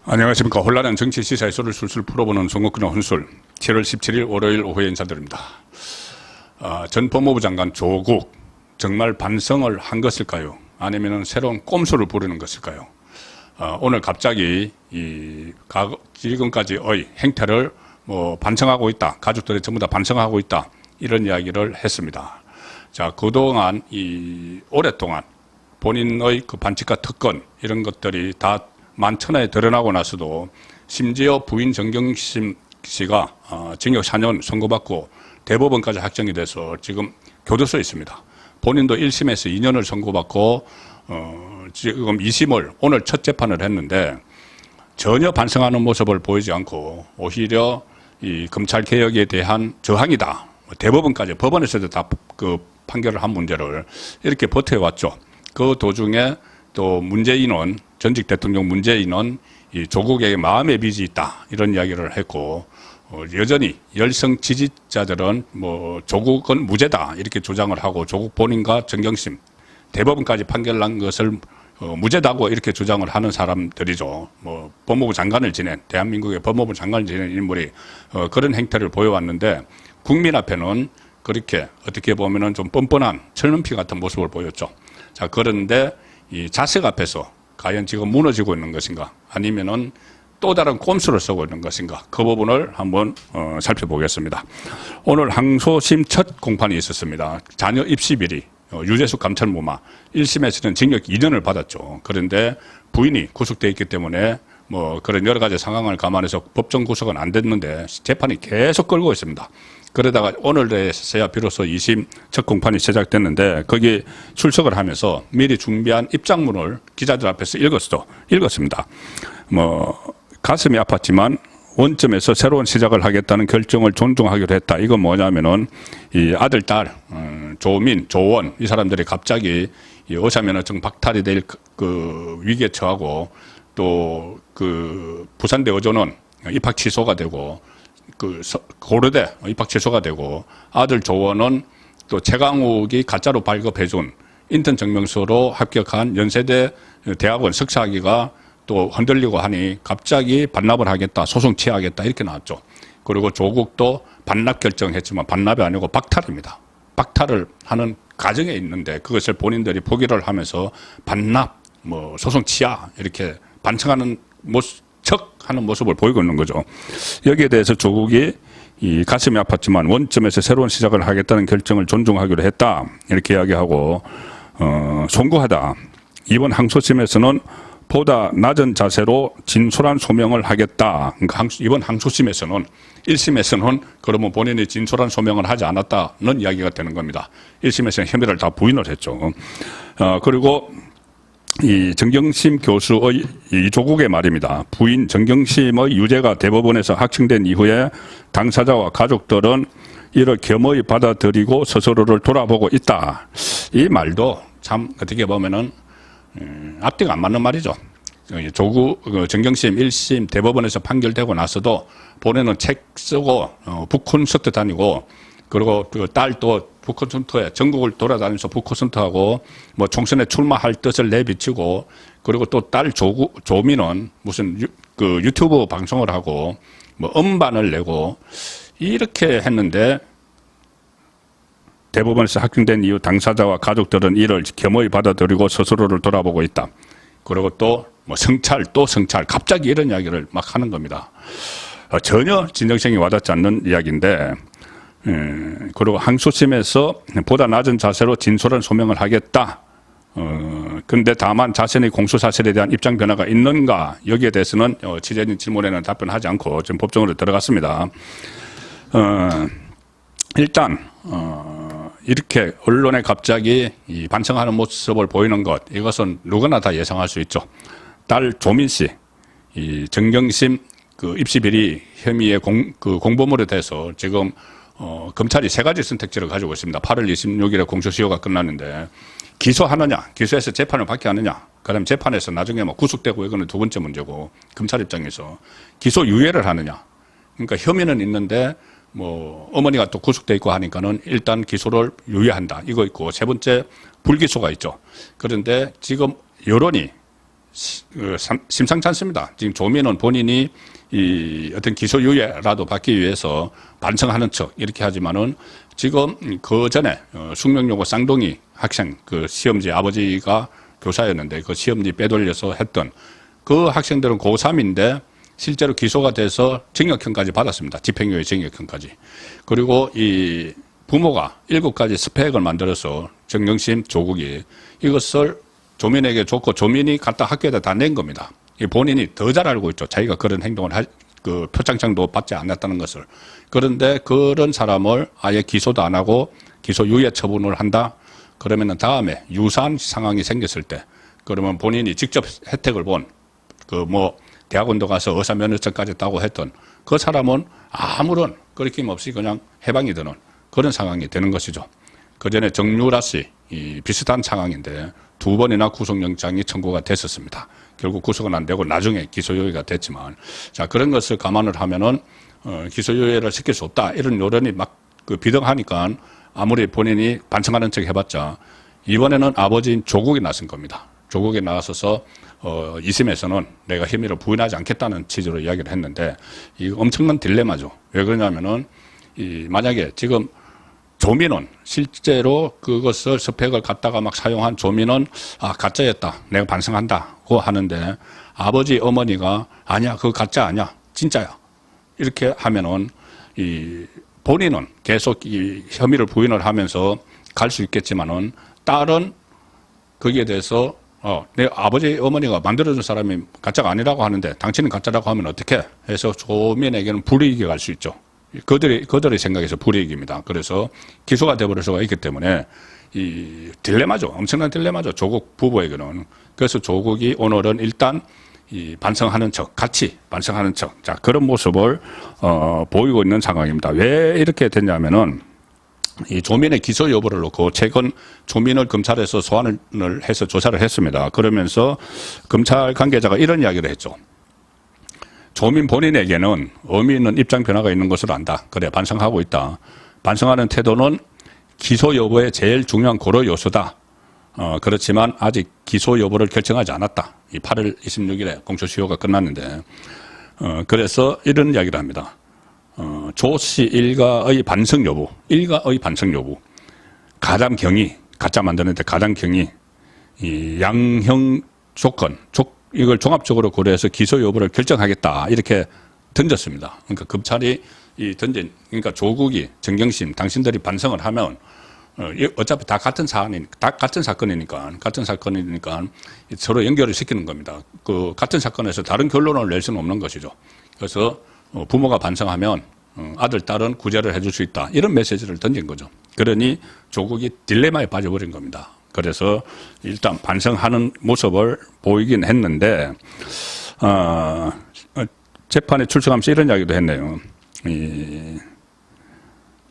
안녕하십니까. 혼란한 정치 시사의 소를 술술 풀어보는 송국근의 혼술 7월 17일 월요일 오후에 인사드립니다. 전 법무부 장관 조국 정말 반성을 한 것일까요? 아니면 새로운 꼼수를 부리는 것일까요? 오늘 갑자기 지금까지의 행태를 반성하고 있다. 가족들이 전부 다 반성하고 있다. 이런 이야기를 했습니다. 자, 그동안 오랫동안 본인의 그 반칙과 특권 이런 것들이 다 만천하에 드러나고 나서도 심지어 부인 정경심 씨가 징역 4년 선고받고 대법원까지 확정이 돼서 지금 교도소에 있습니다. 본인도 1심에서 2년을 선고받고 지금 2심을 오늘 첫 재판을 했는데 전혀 반성하는 모습을 보이지 않고 오히려 이 검찰 개혁에 대한 저항이다. 대법원까지 법원에서도 다 그 판결을 한 문제를 이렇게 버텨왔죠. 그 도중에 또 문재인은 전직 대통령 문재인은 이 조국에게 마음의 빚이 있다 이런 이야기를 했고 여전히 열성 지지자들은 조국은 무죄다 이렇게 주장을 하고 조국 본인과 정경심 대법원까지 판결 난 것을 무죄다고 이렇게 주장을 하는 사람들이죠. 법무부 장관을 지낸 대한민국의 법무부 장관을 지낸 인물이 그런 행태를 보여왔는데 국민 앞에는 그렇게 어떻게 보면은 좀 뻔뻔한 철문피 같은 모습을 보였죠. 자, 그런데 이 자색 앞에서 과연 지금 무너지고 있는 것인가 아니면은 또 다른 꼼수를 쓰고 있는 것인가 그 부분을 한번 살펴보겠습니다. 오늘 항소심 첫 공판이 있었습니다. 자녀 입시 비리 유재수 감찰무마 1심에서는 징역 2년을 받았죠. 그런데 부인이 구속돼 있기 때문에 그런 여러 가지 상황을 감안해서 법정 구속은 안 됐는데 재판이 계속 끌고 있습니다. 그러다가 오늘에서야 비로소 2심 첫 공판이 시작됐는데 거기 출석을 하면서 미리 준비한 입장문을 기자들 앞에서 읽었습니다. 가슴이 아팠지만 원점에서 새로운 시작을 하겠다는 결정을 존중하기로 했다. 이건 뭐냐면은 이 아들, 딸, 조민, 조원 이 사람들이 갑자기 의사면허증 박탈이 될 그 위기에 처하고 또 그 부산대 의료는 입학 취소가 되고 고려대 입학 취소가 되고 아들 조원은 또 최강욱이 가짜로 발급해준 인턴 증명서로 합격한 연세대 대학원 석사학위가 또 흔들리고 하니 갑자기 반납을 하겠다, 소송 취하겠다 이렇게 나왔죠. 그리고 조국도 반납 결정했지만 반납이 아니고 박탈입니다. 박탈을 하는 과정에 있는데 그것을 본인들이 포기를 하면서 반납, 소송 취하 이렇게 반성하는 척하는 모습을 보이고 있는 거죠. 여기에 대해서 조국이 이 가슴이 아팠지만 원점에서 새로운 시작을 하겠다는 결정을 존중하기로 했다 이렇게 이야기하고 송구하다. 이번 항소심에서는 보다 낮은 자세로 진솔한 소명을 하겠다. 그러니까 이번 항소심에서는 1심에서는 그러면 본인이 진솔한 소명을 하지 않았다는 이야기가 되는 겁니다. 1심에서는 혐의를 다 부인을 했죠. 그리고 이 정경심 교수의 이 조국의 말입니다. 부인 정경심의 유죄가 대법원에서 확정된 이후에 당사자와 가족들은 이를 겸허히 받아들이고 스스로를 돌아보고 있다. 이 말도 참 어떻게 보면은 앞뒤가 안 맞는 말이죠. 정경심 1심 대법원에서 판결되고 나서도 본인은 책 쓰고 북콘서트 다니고 그리고 그 딸도 북콘서트에 전국을 돌아다니면서 북콘서트하고 총선에 출마할 뜻을 내비치고 그리고 또 딸 조민은 무슨 그 유튜브 방송을 하고 음반을 내고 이렇게 했는데 대법원에서 확정된 이후 당사자와 가족들은 이를 겸허히 받아들이고 스스로를 돌아보고 있다. 그리고 또 성찰 갑자기 이런 이야기를 막 하는 겁니다. 전혀 진정성이 와닿지 않는 이야기인데 그리고 항소심에서 보다 낮은 자세로 진솔한 소명을 하겠다. 근데 다만 자신의 공소 사실에 대한 입장 변화가 있는가 여기에 대해서는 취재진 질문에는 답변하지 않고 지금 법정으로 들어갔습니다. 일단 이렇게 언론에 갑자기 이 반성하는 모습을 보이는 것 이것은 누구나 다 예상할 수 있죠. 딸 조민 씨, 이 정경심 그 입시 비리 혐의의 공보물에 대해서 지금 검찰이 세 가지 선택지를 가지고 있습니다. 8월 26일에 공소시효가 끝났는데 기소하느냐, 기소해서 재판을 받게 하느냐, 그다음 재판에서 나중에 구속되고 이거는 두 번째 문제고 검찰 입장에서 기소 유예를 하느냐. 그러니까 혐의는 있는데 어머니가 또 구속돼 있고 하니까는 일단 기소를 유예한다. 이거 있고 세 번째 불기소가 있죠. 그런데 지금 여론이 심상치 않습니다. 지금 조민은 본인이 이 어떤 기소유예라도 받기 위해서 반성하는 척 이렇게 하지만은 지금 그 전에 숙명여고 쌍둥이 학생 그 시험지 아버지가 교사였는데 그 시험지 빼돌려서 했던 그 학생들은 고3인데 실제로 기소가 돼서 징역형까지 받았습니다. 집행유예 징역형까지. 그리고 이 부모가 7가지 스펙을 만들어서 정영심, 조국이 이것을 조민에게 줬고 조민이 갖다 학교에다 다 낸 겁니다. 본인이 더 잘 알고 있죠. 자기가 그런 행동을 그 표창장도 받지 않았다는 것을. 그런데 그런 사람을 아예 기소도 안 하고 기소유예 처분을 한다? 그러면은 다음에 유사한 상황이 생겼을 때 그러면 본인이 직접 혜택을 본 그 뭐 대학원도 가서 의사 면허증까지 따고 했던 그 사람은 아무런 거리낌 없이 그냥 해방이 되는 그런 상황이 되는 것이죠. 그 전에 정유라 씨 비슷한 상황인데 2번이나 구속영장이 청구가 됐었습니다. 결국 구속은 안 되고 나중에 기소유예가 됐지만 자 그런 것을 감안을 하면은 기소유예를 시킬 수 없다 이런 요론이 막 그 비등하니까 아무리 본인이 반성하는 척 해봤자 이번에는 아버지인 조국이 나선 겁니다. 조국이 나서서 2심에서는 내가 혐의를 부인하지 않겠다는 취지로 이야기를 했는데 이 엄청난 딜레마죠. 왜 그러냐면은 만약에 지금 조민은 실제로 그것을 스펙을 갖다가 막 사용한 조민은 가짜였다. 내가 반성한다고 하는데 아버지 어머니가 아니야 그거 가짜 아니야 진짜야 이렇게 하면은 본인은 계속 이 혐의를 부인을 하면서 갈 수 있겠지만은 딸은 거기에 대해서 내 아버지 어머니가 만들어준 사람이 가짜가 아니라고 하는데 당신은 가짜라고 하면 어떻게 해서 조민에게는 불이익이 갈 수 있죠. 그들의 생각에서 불이익입니다. 그래서 기소가 돼버릴 수가 있기 때문에 이 딜레마죠. 엄청난 딜레마죠. 조국 부부에게는. 그래서 조국이 오늘은 일단 이 반성하는 척, 같이 반성하는 척, 자 그런 모습을 보이고 있는 상황입니다. 왜 이렇게 됐냐면은 이 조민의 기소 여부를 놓고 최근 조민을 검찰에서 소환을 해서 조사를 했습니다. 그러면서 검찰 관계자가 이런 이야기를 했죠. 조민 본인에게는 의미 있는 입장 변화가 있는 것을 안다. 그래 반성하고 있다. 반성하는 태도는 기소 여부의 제일 중요한 고려 요소다. 그렇지만 아직 기소 여부를 결정하지 않았다. 이 8월 26일에 공소시효가 끝났는데 그래서 이런 이야기를 합니다. 조 씨 일가의 반성 여부, 가담 경위, 가짜 만드는데 가담 경위, 이 양형 조건, 이걸 종합적으로 고려해서 기소 여부를 결정하겠다 이렇게 던졌습니다. 그러니까 검찰이 그러니까 조국이 정경심 당신들이 반성을 하면 어차피 다 같은 사건이니까 서로 연결을 시키는 겁니다. 그 같은 사건에서 다른 결론을 낼 수는 없는 것이죠. 그래서 부모가 반성하면 아들, 딸은 구제를 해줄 수 있다. 이런 메시지를 던진 거죠. 그러니 조국이 딜레마에 빠져버린 겁니다. 그래서 일단 반성하는 모습을 보이긴 했는데 재판에 출석하면서 이런 이야기도 했네요.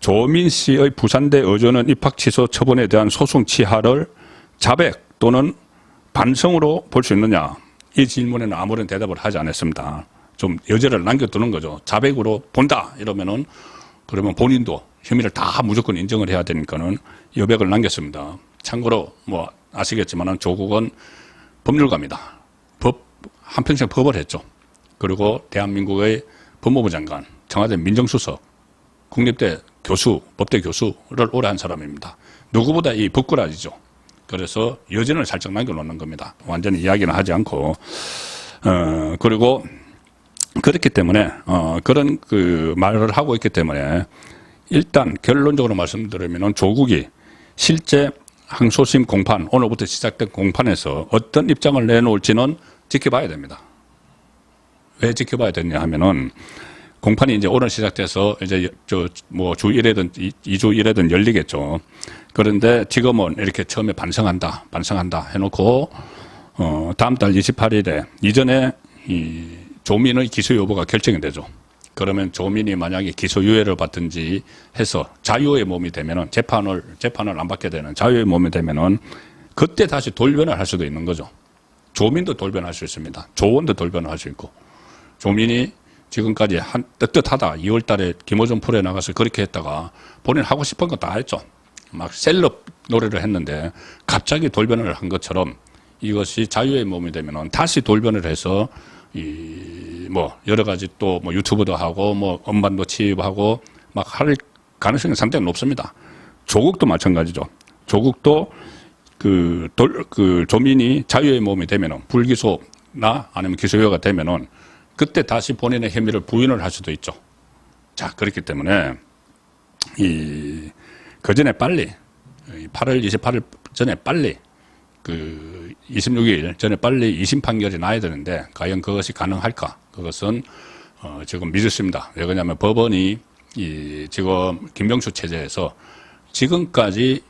조민 씨의 부산대 의전원 입학 취소 처분에 대한 소송 취하를 자백 또는 반성으로 볼 수 있느냐. 이 질문에는 아무런 대답을 하지 않았습니다. 좀 여지를 남겨두는 거죠. 자백으로 본다 이러면은 그러면 본인도 혐의를 다 무조건 인정을 해야 되니까는 여백을 남겼습니다. 참고로 뭐 아시겠지만은 조국은 법률가입니다. 한평생 법을 했죠. 그리고 대한민국의 법무부 장관, 청와대 민정수석, 국립대 교수, 법대 교수를 오래 한 사람입니다. 누구보다 이 법꾸라지죠. 그래서 여진을 살짝 남겨놓는 겁니다. 완전히 이야기는 하지 않고 그리고 그렇기 때문에 그런 그 말을 하고 있기 때문에 일단 결론적으로 말씀드리면 조국이 실제 항소심 공판 오늘부터 시작된 공판에서 어떤 입장을 내놓을지는 지켜봐야 됩니다. 왜 지켜봐야 되냐 하면은 공판이 이제 오늘 시작돼서 이제 주 1회든 2주 1회든 열리겠죠. 그런데 지금은 이렇게 처음에 반성한다 해놓고 다음 달 28일에 이전에 이 조민의 기소 여부가 결정이 되죠. 그러면 조민이 만약에 기소유예를 받든지 해서 자유의 몸이 되면은 재판을 안 받게 되는 자유의 몸이 되면은 그때 다시 돌변을 할 수도 있는 거죠. 조민도 돌변할 수 있습니다. 조원도 돌변할 수 있고. 조민이 지금까지 떳떳하다. 2월 달에 김어준 프로에 나가서 그렇게 했다가 본인 하고 싶은 거 다 했죠. 막 셀럽 노래를 했는데 갑자기 돌변을 한 것처럼 이것이 자유의 몸이 되면은 다시 돌변을 해서 뭐 여러 가지 또 뭐 유튜브도 하고 뭐 음반도 취입하고 막 할 가능성이 상당히 높습니다. 조국도 마찬가지죠. 조국도 그 조민이 자유의 몸이 되면은 불기소나 아니면 기소유예가 되면은 그때 다시 본인의 혐의를 부인을 할 수도 있죠. 자, 그렇기 때문에 그 전에 빨리 8월 28일 전에 빨리 26일 전에 빨리 2심 판결이 나야 되는데 과연 그것이 가능할까? 그것은 지금 미졌습니다. 왜 그러냐면 법원이 지금 김병수 체제에서 지금까지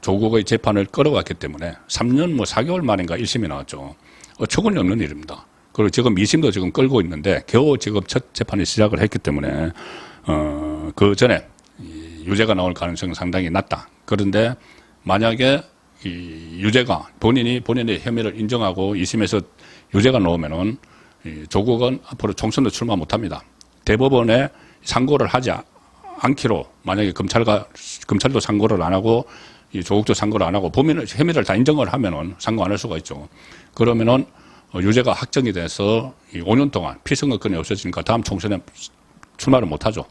조국의 재판을 끌어왔기 때문에 3년 뭐 4개월 만인가 1심이 나왔죠. 어처구니 없는 일입니다. 그리고 지금 2심도 지금 끌고 있는데 겨우 지금 첫 재판이 시작을 했기 때문에 그 전에 유죄가 나올 가능성은 상당히 낮다. 그런데 만약에 유죄가 본인의 혐의를 인정하고 2심에서 유죄가 나오면은 조국은 앞으로 총선도 출마 못합니다. 대법원에 상고를 하지 않기로 만약에 검찰도 상고를 안 하고 조국도 상고를 안 하고 범인의 혐의를 다 인정을 하면은 상고 안 할 수가 있죠. 그러면은 유죄가 확정이 돼서 5년 동안 피선거권이 없어지니까 다음 총선에 출마를 못하죠.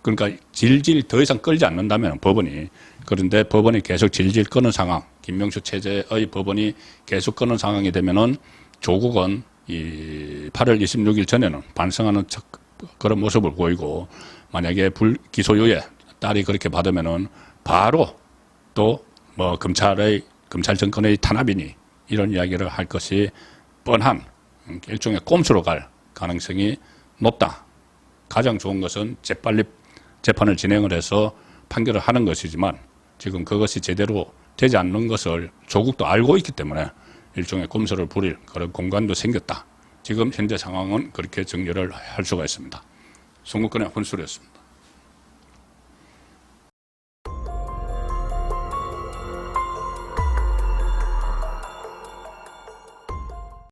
그러니까 질질 더 이상 끌지 않는다면 법원이, 그런데 법원이 계속 질질 끄는 상황, 김명수 체제의 법원이 계속 끄는 상황이 되면은 조국은 8월 26일 전에는 반성하는 그런 모습을 보이고, 만약에 불기소유예 딸이 그렇게 받으면은 바로 또 뭐 검찰 정권의 탄압이니 이런 이야기를 할 것이 뻔한 일종의 꼼수로 갈 가능성이 높다. 가장 좋은 것은 재빨리 재판을 진행을 해서 판결을 하는 것이지만 지금 그것이 제대로 되지 않는 것을 조국도 알고 있기 때문에 일종의 꼼수를 부릴 그런 공간도 생겼다. 지금 현재 상황은 그렇게 정리를 할 수가 있습니다. 송국근의 혼술이었습니다.